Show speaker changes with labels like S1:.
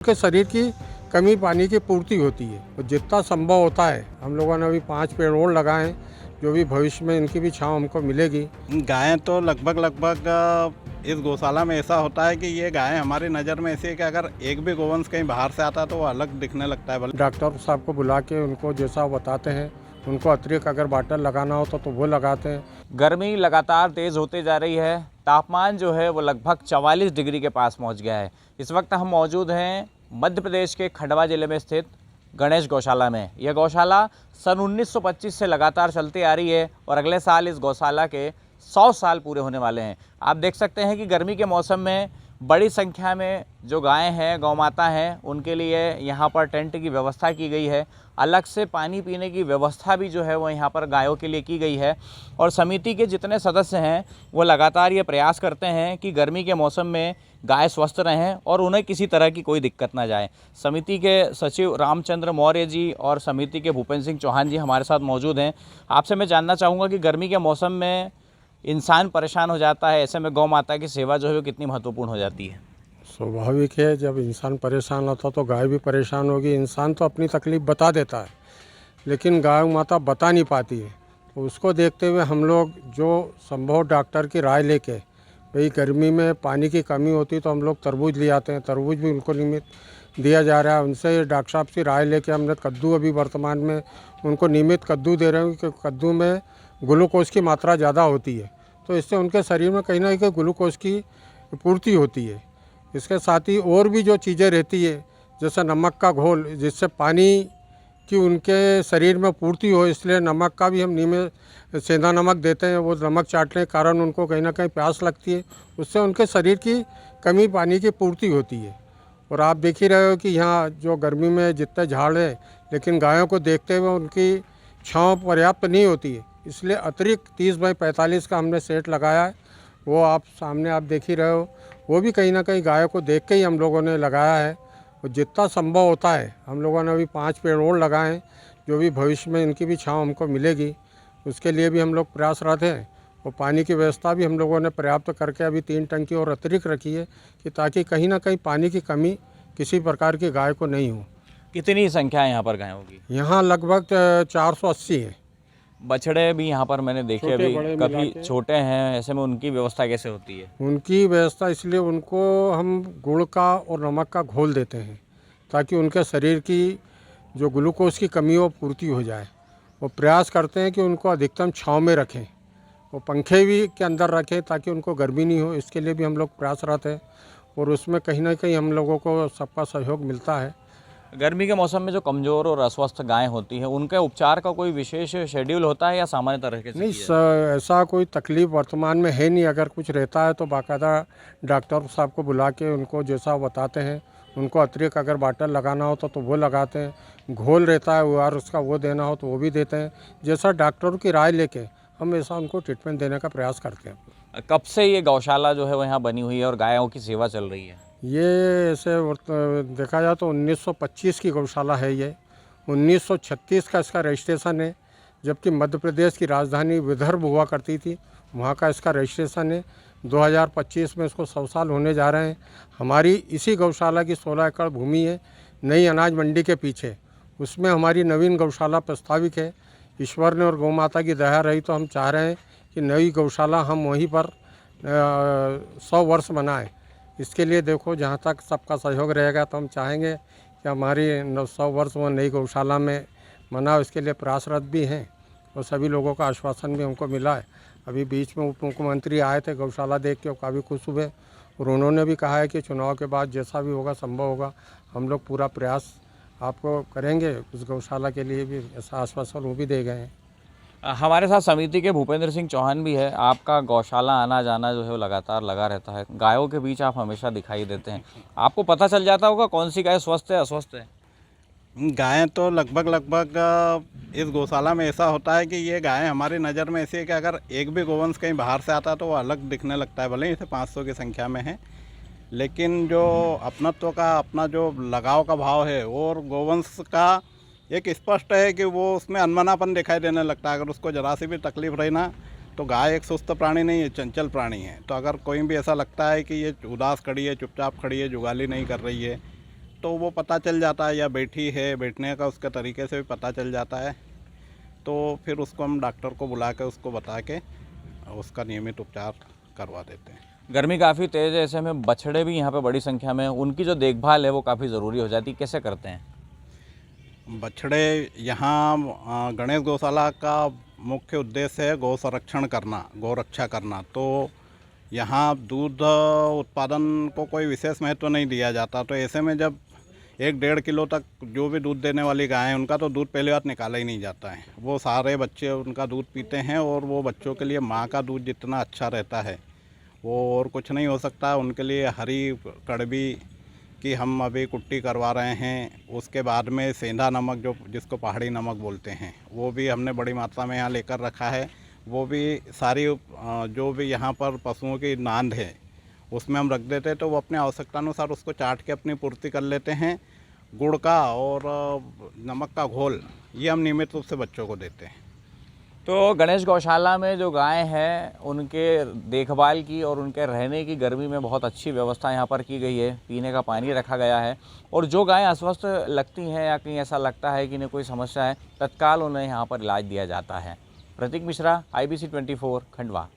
S1: के शरीर की कमी पानी की पूर्ति होती है और जितना संभव होता है हम लोगों ने अभी 5 पेड़ और लगाए हैं, जो भी भविष्य में इनकी भी छांव हमको मिलेगी।
S2: गायें तो लगभग इस गौशाला में ऐसा होता है कि ये गायें हमारी नज़र में ऐसी है कि अगर एक भी गोवंश कहीं बाहर से आता है तो वो अलग दिखने लगता है।
S1: डॉक्टर साहब को बुला के उनको जैसा बताते हैं, उनको अतिरिक्त अगर बाटल लगाना होता तो वो लगाते हैं।
S3: गर्मी लगातार तेज़ होती जा रही है। तापमान जो है वो लगभग 44 डिग्री के पास पहुंच गया है। इस वक्त हम मौजूद हैं मध्य प्रदेश के खंडवा जिले में स्थित गणेश गौशाला में। यह गौशाला सन 1925 से लगातार चलती आ रही है और अगले साल इस गौशाला के 100 साल पूरे होने वाले हैं। आप देख सकते हैं कि गर्मी के मौसम में बड़ी संख्या में जो गायें हैं, गौ माता हैं, उनके लिए यहाँ पर टेंट की व्यवस्था की गई है। अलग से पानी पीने की व्यवस्था भी जो है वो यहाँ पर गायों के लिए की गई है। और समिति के जितने सदस्य हैं वो लगातार ये प्रयास करते हैं कि गर्मी के मौसम में गाय स्वस्थ रहें और उन्हें किसी तरह की कोई दिक्कत ना जाए। समिति के सचिव रामचंद्र मौर्य जी और समिति के भूपेंद्र सिंह चौहान जी हमारे साथ मौजूद हैं। आपसे मैं जानना चाहूँगा कि गर्मी के मौसम में इंसान परेशान हो जाता है, ऐसे में गौ माता की सेवा जो है वो कितनी महत्वपूर्ण हो जाती है?
S1: स्वाभाविक है, जब इंसान परेशान होता तो गाय भी परेशान होगी। इंसान तो अपनी तकलीफ़ बता देता है, लेकिन गाय माता बता नहीं पाती है। तो उसको देखते हुए हम लोग जो संभव डॉक्टर की राय लेके, भाई गर्मी में पानी की कमी होती तो हम लोग तरबूज ले आते हैं, तरबूज भी उनको नियमित दिया जा रहा है। उनसे डॉक्टर साहब की राय लेके हमने कद्दू अभी वर्तमान में उनको नियमित कद्दू दे रहे हैं, क्योंकि कद्दू में ग्लूकोज की मात्रा ज़्यादा होती है, तो इससे उनके शरीर में कहीं ना कहीं ग्लूकोज की पूर्ति होती है। इसके साथ ही और भी जो चीज़ें रहती है, जैसे नमक का घोल, जिससे पानी की उनके शरीर में पूर्ति हो, इसलिए नमक का भी हम नियमित सेंधा नमक देते हैं। वो नमक चाटने के कारण उनको कहीं ना कहीं प्यास लगती है, उससे उनके शरीर की कमी पानी की पूर्ति होती है। और आप देख ही रहे हो कि यहाँ जो गर्मी में जितने झाड़ है, लेकिन गायों को देखते हुए उनकी छांव पर्याप्त नहीं होती है, इसलिए अतिरिक्त 30 बाई 45 का हमने सेट लगाया है। वो आप सामने आप देख ही रहे हो, वो भी कहीं ना कहीं गायों को देख के ही हम लोगों ने लगाया है। और जितना संभव होता है हम लोगों ने अभी 5 पेड़ और लगाए हैं, जो भी भविष्य में इनकी भी छांव हमको मिलेगी, उसके लिए भी हम लोग प्रयासरत हैं। और पानी की व्यवस्था भी हम लोगों ने पर्याप्त करके अभी 3 टंकी और अतिरिक्त रखी है, कि ताकि कहीं ना कहीं पानी की कमी किसी प्रकार की गाय को नहीं हो।
S3: कितनी संख्या है यहाँ पर गायों की?
S1: यहाँ लगभग 480 है।
S3: बछड़े भी यहाँ पर मैंने देखे,
S1: छोटे
S3: अभी
S1: बड़े मिला
S3: कभी
S1: के।
S3: छोटे हैं, ऐसे में उनकी व्यवस्था कैसे होती है?
S1: उनकी व्यवस्था इसलिए उनको हम गुड़ का और नमक का घोल देते हैं, ताकि उनके शरीर की जो ग्लूकोज की कमी हो पूर्ति हो जाए। वो प्रयास करते हैं कि उनको अधिकतम छांव में रखें, वो पंखे भी के अंदर रखें ताकि उनको गर्मी नहीं हो। इसके लिए भी हम लोग प्रयासरत हैं और उसमें कहीं ना कहीं हम लोगों को सबका सहयोग मिलता है।
S3: गर्मी के मौसम में जो कमज़ोर और अस्वस्थ गायें होती हैं, उनके उपचार का कोई विशेष शेड्यूल होता है या सामान्य तरीके से
S1: नहीं,
S3: किया जाता है?
S1: ऐसा कोई तकलीफ़ वर्तमान में है नहीं। अगर कुछ रहता है तो बाकायदा डॉक्टर साहब को बुला के उनको जैसा बताते हैं, उनको अतिरिक्त अगर बाटल लगाना हो तो वो लगाते हैं। घोल रहता है और उसका वो देना हो तो वो भी देते हैं। जैसा डॉक्टरों की राय लेके हम ऐसा उनको ट्रीटमेंट देने का प्रयास करते हैं।
S3: कब से ये गौशाला जो है वो यहाँ बनी हुई है और गायों की सेवा चल रही है?
S1: ये ऐसे देखा जाए तो 1925 की गौशाला है। ये 1936 का इसका रजिस्ट्रेशन है, जबकि मध्य प्रदेश की राजधानी विदर्भ हुआ करती थी, वहाँ का इसका रजिस्ट्रेशन है। 2025 में इसको 100 साल होने जा रहे हैं। हमारी इसी गौशाला की 16 एकड़ भूमि है नई अनाज मंडी के पीछे, उसमें हमारी नवीन गौशाला प्रस्तावित है। ईश्वर ने और गौ माता की दया रही तो हम चाह रहे हैं कि नई गौशाला हम वहीं पर 100 वर्ष मनाएं। इसके लिए देखो, जहाँ तक सबका सहयोग रहेगा तो हम चाहेंगे कि हमारी 100 वर्ष वो नई गौशाला में मनाओ। इसके लिए प्रयासरत भी हैं और सभी लोगों का आश्वासन भी हमको मिला है। अभी बीच में उप मुख्यमंत्री आए थे, गौशाला देख के काफ़ी खुश हुए और उन्होंने भी कहा है कि चुनाव के बाद जैसा भी होगा संभव होगा, हम लोग पूरा प्रयास आपको करेंगे। उस गौशाला के लिए भी ऐसा आश्वासन वो भी दे गए हैं।
S3: हमारे साथ समिति के भूपेंद्र सिंह चौहान भी है। आपका गौशाला आना जाना जो है वो लगातार लगा रहता है, गायों के बीच आप हमेशा दिखाई देते हैं। आपको पता चल जाता होगा कौन सी गाय स्वस्थ है, अस्वस्थ है?
S2: गायें तो लगभग इस गौशाला में ऐसा होता है कि ये गायें हमारी नज़र में ऐसी है कि अगर एक भी गोवंश कहीं बाहर से आता है तो वो अलग दिखने लगता है। भले ही इसे 500 की संख्या में है, लेकिन जो अपनत्व का अपना जो लगाव का भाव है और गोवंश का एक स्पष्ट है कि वो उसमें अनमनापन दिखाई देने लगता है। अगर उसको ज़रा सी भी तकलीफ़ रही ना, तो गाय एक सुस्त प्राणी नहीं है, चंचल प्राणी है। तो अगर कोई भी ऐसा लगता है कि ये उदास खड़ी है, चुपचाप खड़ी है, जुगाली नहीं कर रही है, तो वो पता चल जाता है, या बैठी है, बैठने का उसके तरीके से भी पता चल जाता है। तो फिर उसको हम डॉक्टर को बुला के उसको बता के उसका नियमित उपचार करवा देते हैं।
S3: गर्मी काफ़ी तेज़ है, ऐसे में बछड़े भी यहाँ पे बड़ी संख्या में हैं, उनकी जो देखभाल है वो काफ़ी ज़रूरी हो जाती है, कैसे करते हैं?
S2: बछड़े यहाँ गणेश गौशाला का मुख्य उद्देश्य है गौ संरक्षण करना, गौ रक्षा करना। तो यहाँ दूध उत्पादन को कोई विशेष महत्व नहीं दिया जाता। तो ऐसे में जब 1-1.5 किलो तक जो भी दूध देने वाली गाय हैं, उनका तो दूध पहली बात निकाला ही नहीं जाता है। वो सारे बच्चे उनका दूध पीते हैं, और वो बच्चों के लिए माँ का दूध जितना अच्छा रहता है वो और कुछ नहीं हो सकता। उनके लिए हरी कड़वी की हम अभी कुट्टी करवा रहे हैं। उसके बाद में सेंधा नमक, जो जिसको पहाड़ी नमक बोलते हैं, वो भी हमने बड़ी मात्रा में यहाँ लेकर रखा है। वो भी सारी जो भी यहाँ पर पशुओं की नांद है उसमें हम रख देते हैं, तो वो अपने आवश्यकतानुसार उसको चाट के अपनी पूर्ति कर लेते हैं। गुड़ का और नमक का घोल ये हम नियमित रूप से बच्चों को देते हैं।
S3: तो गणेश गौशाला में जो गाय हैं उनके देखभाल की और उनके रहने की गर्मी में बहुत अच्छी व्यवस्था यहाँ पर की गई है। पीने का पानी रखा गया है, और जो गायें अस्वस्थ लगती हैं या कहीं ऐसा लगता है कि इन्हें कोई समस्या है, तत्काल उन्हें यहाँ पर इलाज दिया जाता है। प्रतीक मिश्रा, IBC 24, खंडवा।